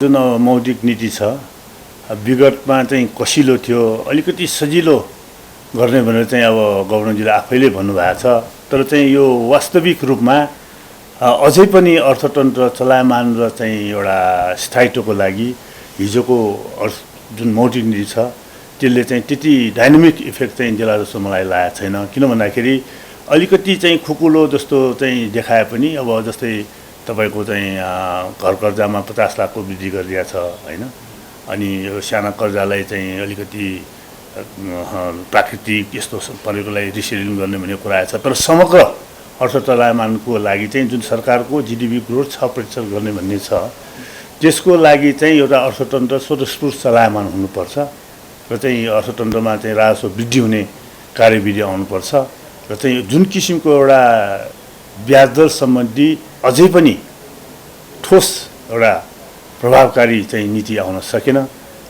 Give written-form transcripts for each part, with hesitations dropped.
जुन मौद्रिक नीति छ विगतमा चाहिँ कसिलो थियो अलिकति सजिलो गर्ने भनेर चाहिँ अब गभर्नरजीले आफैले भन्नुभएको छ। तर चाहिँ यो वास्तविक रूपमा अझै पनि अर्थतन्त्र चलायमान र चाहिँ एउटा स्थायित्वको लागि हिजोको जुन मौद्रिक नीति छ त्यसले चाहिँ त्यति डाइनामिक इफेक्ट चाहिँ देला जस्तो मलाई लागेको छैन। किन भन्दाखेरि अलिकति चाहिँ खुकुलो जस्तो चाहिँ देखाए पनि अब जस्तै तपाईको चाहिँ घर कर्जामा 50 लाखको वृद्धि गरिदिएको छ हैन। अनि यो साना कर्जालाई चाहिँ अलिकति प्राकृतिक यस्तो परेकोलाई रिसेड्युल गर्ने भन्ने कुरा छ। तर समग्र अर्थ चलायमानको लागि चाहिँ जुन सरकारको जीडीपी ग्रोथ 6% गर्ने भन्ने छ त्यसको लागि चाहिँ एउटा अर्थतन्त्र स्वतस्फूर्त चलायमान हुनुपर्छ र चाहिँ अर्थतन्त्रमा चाहिँ राजस्व वृद्धि हुने कार्यविधि आउनुपर्छ र चाहिँ जुन किसिमको एउटा ब्याज दर सम्बन्धी अझै पनि ठोस एउटा प्रभावकारी चाहिँ नीति आउन सकेन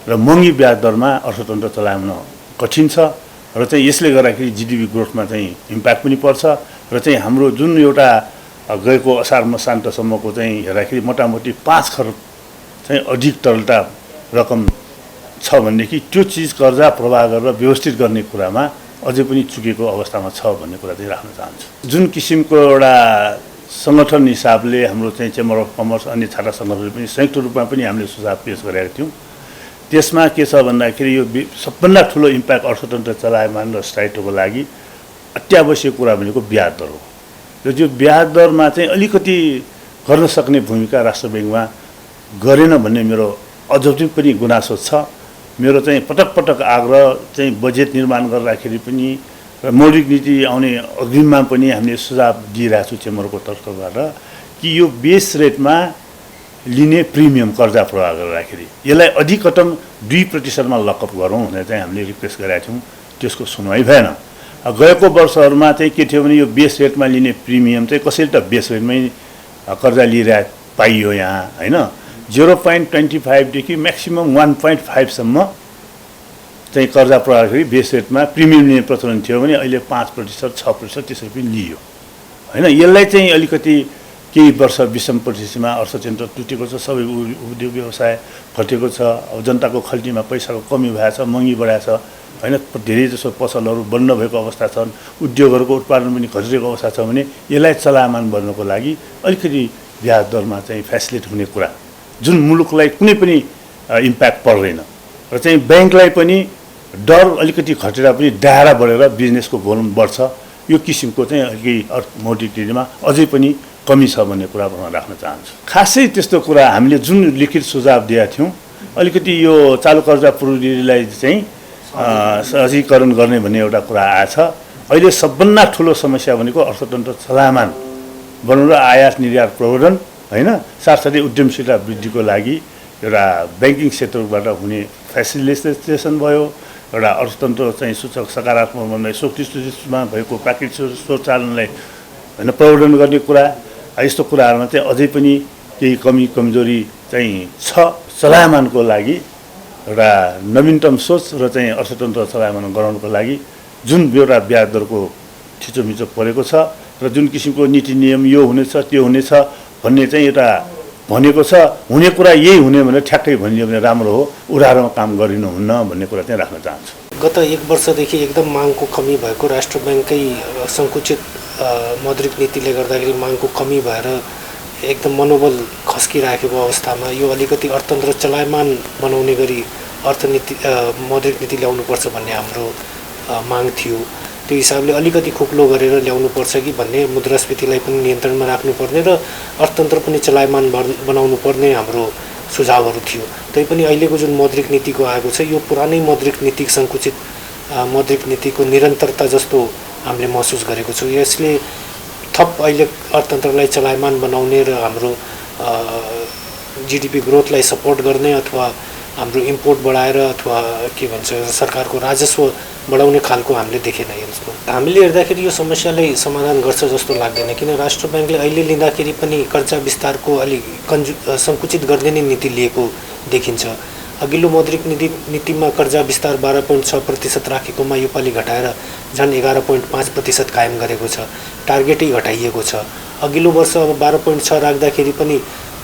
र महँगी ब्याज दरमा अर्थतन्त्र चलाउन कठिन छ र चाहिँ यसले गर्दाखेरि जीडीपी ग्रोथमा चाहिँ इम्प्याक्ट पनि पर्छ र चाहिँ हाम्रो जुन एउटा गएको असार मसान्तसम्मको चाहिँ हेर्दाखेरि मोटामोटी 5 खरब चाहिँ अधिक तरलता रकम छ भनेदेखि त्यो चिज कर्जा प्रवाह गरेर व्यवस्थित गर्ने कुरामा अझै पनि चुकेको अवस्थामा छ भन्ने कुरा चाहिँ राख्न चाहन्छु। जुन किसिमको एउटा संगठन हिसाबले हाम्रो चाहिँ चेम्बर अफ कमर्स अन्य छात्र सङ्गठनले पनि संयुक्त रूपमा पनि हामीले सुझाव पेश गरेका थियौँ। त्यसमा के छ भन्दाखेरि यो सबभन्दा ठुलो इम्प्याक्ट अर्थतन्त्र चलायमान र स्थायित्वको लागि अत्यावश्यक कुरा भनेको ब्याज दर हो। र त्यो ब्याज दरमा चाहिँ अलिकति गर्न सक्ने भूमिका राष्ट्र ब्याङ्कमा गरेन भन्ने मेरो अझै पनि गुनासो छ। मेरो चाहिँ पटक पटक आग्रह चाहिँ बजेट निर्माण गर्दाखेरि पनि र मौद्रिक नीति आउने अग्रिममा पनि हामीले सुझाव दिइरहेको छु चेम्बरको तर्फबाट कि यो बेस रेटमा लिने प्रिमियम कर्जा प्रवाह गर्दाखेरि यसलाई अधिकतम 2% मा लकअप गरौँ भनेर चाहिँ हामीले रिक्वेस्ट गरेका थियौँ। त्यसको सुनवाई भएन। गएको वर्षहरूमा चाहिँ के थियो भने यो बेस रेटमा लिने प्रिमियम चाहिँ कसैले त बेस रेटमै कर्जा लिइरहेको पाइयो यहाँ हैन। 0.25 देखि म्याक्सिमम 1.5 सम्म चाहिँ कर्जा प्रवाह गरी बेस रेटमा प्रिमियम लिने प्रचलन थियो भने अहिले 5%, 6% त्यसरी पनि लियो हैन। यसलाई चाहिँ अलिकति केही वर्ष विषम परिस्थितिमा अर्थतन्त्र टुटेको छ, सबै उद्योग व्यवसाय घटेको छ, अब जनताको खल्तीमा पैसाको कमी भएको छ, महँगी बढाएको छ हैन। धेरै जसो पसलहरू बन्द भएको अवस्था छन्, उद्योगहरूको उत्पादन पनि घटिरहेको अवस्था छ भने यसलाई चलायमान गर्नको लागि अलिकति ब्याज दरमा चाहिँ फ्यासिलिट हुने कुरा जुन मुलुकलाई कुनै पनि इम्प्याक्ट पर्दैन र चाहिँ ब्याङ्कलाई पनि डर अलिकति घटेर पनि दायरा बढेर बिजनेसको भोल्युम बढ्छ। यो किसिमको चाहिँ अलिकति मौद्रिक नीतिमा अझै पनि कमी छ भन्ने कुरा म राख्न चाहन्छु। खासै त्यस्तो कुरा हामीले जुन लिखित सुझाव दिएका थियौँ अलिकति यो चालु कर्जा प्रविधिलाई चाहिँ सहजीकरण गर्ने भन्ने एउटा कुरा आएछ। अहिले सबभन्दा ठुलो समस्या भनेको अर्थतन्त्र चलायमान बनाउन र आयात निर्यात प्रवर्धन हैन, साथसाथै उद्यमशीलता वृद्धिको लागि एउटा ब्याङ्किङ सेक्टरबाट हुने फेसिलिटेसन भयो, एउटा अर्थतन्त्र चाहिँ सूचक सकारात्मक बनाउने शक्तिमा भएको प्राकृतिक स्रोत चालनलाई हैन प्रवर्धन गर्ने कुरा यस्तो कुराहरूमा चाहिँ अझै पनि केही कमजोरी चाहिँ छ। चलायमानको लागि एउटा नवीनतम सोच र चाहिँ अर्थतन्त्र चलायमान गराउनको लागि जुन एउटा ब्याज दरको थिचोमिचो परेको छ र जुन किसिमको नीति नियम यो हुनेछ त्यो हुनेछ भन्ने चाहिँ एउटा भनेको छ, हुने कुरा यही हुने भनेर ठ्याक्कै भनिदियो भने राम्रो हो, उधारोमा काम गरिनुहुन्न भन्ने कुरा चाहिँ राख्न चाहन्छु। गत 1 वर्षदेखि एकदम मागको कमी भएको राष्ट्र ब्याङ्ककै सङ्कुचित मौद्रिक नीतिले गर्दाखेरि मागको कमी भएर एकदम मनोबल खस्किराखेको अवस्थामा यो अलिकति अर्थतन्त्र चलायमान बनाउने गरी अर्थनीति मौद्रिक नीति ल्याउनुपर्छ भन्ने हाम्रो माग थियो। त्यो हिसाबले अलिकति खुक्लो गरेर ल्याउनुपर्छ कि भन्ने, मुद्रास्फीतिलाई पनि नियन्त्रणमा राख्नुपर्ने र अर्थतन्त्र पनि चलायमान बनाउनु पर्ने हाम्रो सुझावहरू थियो। तैपनि अहिलेको जुन मौद्रिक नीतिको आएको छ यो पुरानै मौद्रिक नीति सङ्कुचित मौद्रिक नीतिको निरन्तरता जस्तो हामीले महसुस गरेको छौँ। यसले थप अहिले अर्थतन्त्रलाई चलायमान बनाउने र हाम्रो जीडीपी ग्रोथलाई सपोर्ट गर्ने अथवा हाम्रो इम्पोर्ट बढाएर अथवा के भन्छ सरकारको राजस्व बढाउने खालको हामीले देखेन। यसमा हामीले हेर्दाखेरि यो समस्यालाई समाधान गर्छ जस्तो लाग्दैन, किन राष्ट्र ब्याङ्कले अहिले लिँदाखेरि पनि कर्जा विस्तारको अलिक सङ्कुचित गर्ने नै नीति लिएको देखिन्छ। अघिल्लो मौद्रिक नीतिमा कर्जा विस्तार 12.6% राखेकोमा योपालि घटाएर झन् 11.5% कायम गरेको छ, टार्गेटै घटाइएको छ। अघिल्लो वर्ष अब 12.6 राख्दाखेरि पनि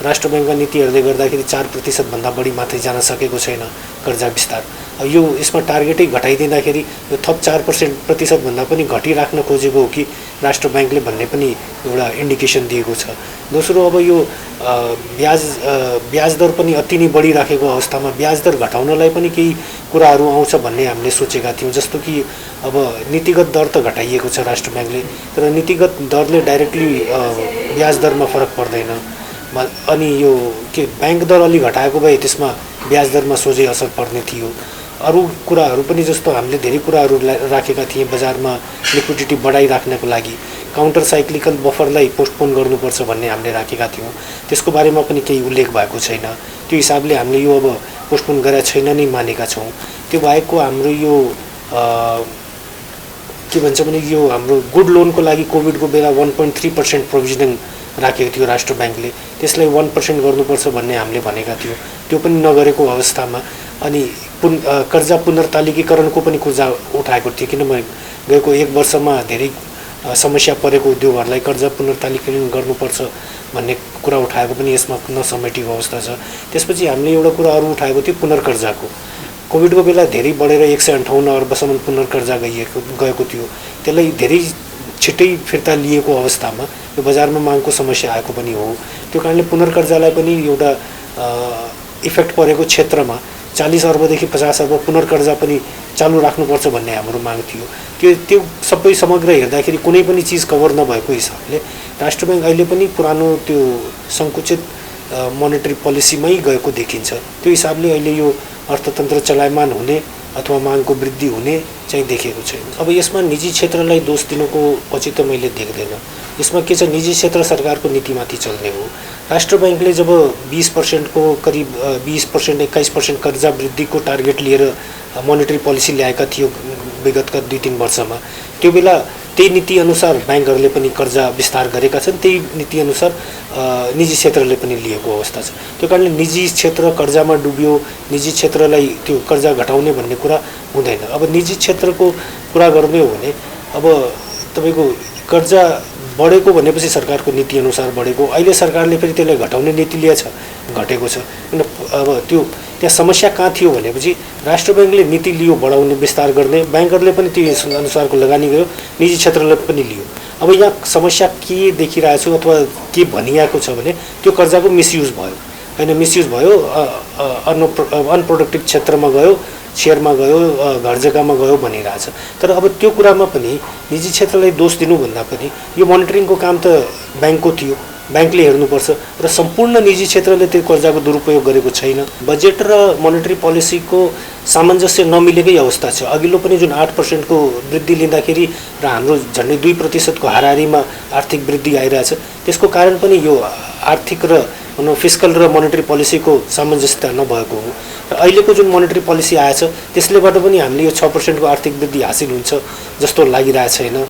राष्ट्र बैंकका नीतिहरूले गर्दाखेरि 4% भन्दा बढी माथि जान सकेको छैन कर्जा विस्तार। अब यो यसमा टार्गेटै घटाइदिँदाखेरि यो थप 4% भन्दा पनि घटिराख्न खोजेको हो कि राष्ट्र बैंकले भन्ने पनि एउटा इन्डिकेसन दिएको छ। दोस्रो, अब यो ब्याज दर पनि अति नै बढिराखेको अवस्थामा ब्याज दर घटाउनलाई पनि केही कुराहरू आउँछ भन्ने हामीले सोचेका थियौँ। जस्तो कि अब नीतिगत दर त घटाइएको छ राष्ट्र बैंकले, तर नीतिगत दरले डाइरेक्टली ब्याज दरमा फरक पर्दैन। अनि यो के बैंक दर अलि घटाएको भए त्यसमा ब्याज दरमा सोझै असर पर्ने थियो। अरू कुराहरू पनि जस्तो हामीले धेरै कुराहरू राखेका थियौँ बजारमा लिक्विडिटी बढाइराख्नको लागि, काउन्टर साइक्लिकल बफरलाई पोस्टपोन गर्नुपर्छ भन्ने हामीले राखेका थियौँ। त्यसको बारेमा पनि केही उल्लेख भएको छैन। त्यो हिसाबले हामीले यो अब पोस्टपोन गरेका छैन नै मानेका छौँ। त्यो बाहेकको हाम्रो यो के भन्छ भने यो हाम्रो गुड लोनको लागि कोभिडको बेला 1.3% प्रोभिजनिङ राखेको थियो राष्ट्र बैंकले, त्यसलाई 1% गर्नुपर्छ भन्ने हामीले भनेका थियौँ। त्यो पनि नगरेको अवस्थामा अनि कर्जा पुनर्तालिकीकरणको पनि कुरा उठाएको थियो, किनभने गएको 1 वर्षमा धेरै समस्या परेको उद्योगहरूलाई कर्जा पुनर्तालिकीकरण गर्नुपर्छ भन्ने कुरा उठाएको पनि यसमा नसमेटिएको अवस्था छ। त्यसपछि हामीले एउटा कुरा अरू उठाएको थियो पुनर्कर्जाको। कोभिडको बेला धेरै बढेर 158 अर्बसम्म पुनर्कर्जा गएको थियो। त्यसलाई धेरै छिट्टै फिर्ता लिएको अवस्थामा यो बजारमा मागको समस्या आएको पनि हो। त्यो कारणले पुनर्कर्जालाई पनि एउटा इफेक्ट परेको क्षेत्रमा 40 अर्बदेखि 50 अर्ब पुनर्कर्जा पनि चालु राख्नुपर्छ भन्ने हाम्रो माग थियो। त्यो सबै समग्र हेर्दाखेरि कुनै पनि चिज कभर नभएको हिसाबले राष्ट्र बैंक अहिले पनि पुरानो त्यो सङ्कुचित मोनेटरी पोलिसीमै गएको देखिन्छ। त्यो हिसाबले अहिले यो अर्थतन्त्र चलायमान हुने अथवा मागको वृद्धि हुने चाहिँ देखेको छैन। अब यसमा निजी क्षेत्रलाई दोष दिनुको पछि त मैले देख्दैन। यसमा के छ, निजी क्षेत्र सरकारको नीतिमाथि चल्ने हो। राष्ट्र बैंकले जब 20% को करिब 20% 21% कर्जा वृद्धिको टार्गेट लिएर मोनेटरी पोलिसी ल्याएका थियो विगतका 2-3 वर्षमा, त्यो बेला त्यही नीति अनुसार बैंकहरूले पनि कर्जा विस्तार गरेका छन्। त्यही नीति अनुसार निजी क्षेत्रले पनि लिएको अवस्था छ। त्यो कारणले निजी क्षेत्र कर्जामा डुब्यो, निजी क्षेत्रलाई त्यो कर्जा घटाउने भन्ने कुरा हुँदैन। अब निजी क्षेत्रको कुरा गर्ने हो भने अब तपाईको कर्जा बढेको भनेपछि सरकारको नीति अनुसार बढेको, अहिले सरकारले फेरि त्यसलाई घटाउने नीति लिएछ, घटेको छ। किन अब त्यो त्यहाँ समस्या कहाँ थियो भनेपछि राष्ट्र बैंकले नीति लियो बढाउने विस्तार गर्ने, बैंकरले पनि त्यो अनुसारको लगानी गर्यो, निजी क्षेत्रले पनि लियो। अब यहाँ समस्या के देखिरहेको छु अथवा के भनिएको छ भने त्यो कर्जाको मिसयुज भयो, होइन मिसयुज भयो, अनप्रोडक्टिभ क्षेत्रमा गयो, सेयरमा गयो, घर जग्गामा गयो भनिरहेछ। तर अब त्यो कुरामा पनि निजी क्षेत्रलाई दोष दिनुभन्दा पनि यो मोनिटरिङको काम त बैंकको थियो, बैंकले हेर्नुपर्छ र सम्पूर्ण निजी क्षेत्रले त्यो कर्जाको दुरुपयोग गरेको छैन। बजेट र मोनेटरी पोलिसीको सामञ्जस्य नमिलेकै अवस्था छ। अघिल्लो पनि जुन 8% को वृद्धि लिँदाखेरि र हाम्रो झन्डै 2% को हाराहारीमा आर्थिक वृद्धि आइरहेछ, त्यसको कारण पनि यो आर्थिक र फिस्कल र मोनेटरी पोलिसीको सामञ्जस्यता नभएको हो। र अहिलेको जुन मोनेटरी पोलिसी आएछ त्यसले गर्दा पनि हामीले यो 6% को आर्थिक वृद्धि हासिल हुन्छ जस्तो लागिरहेको छैन।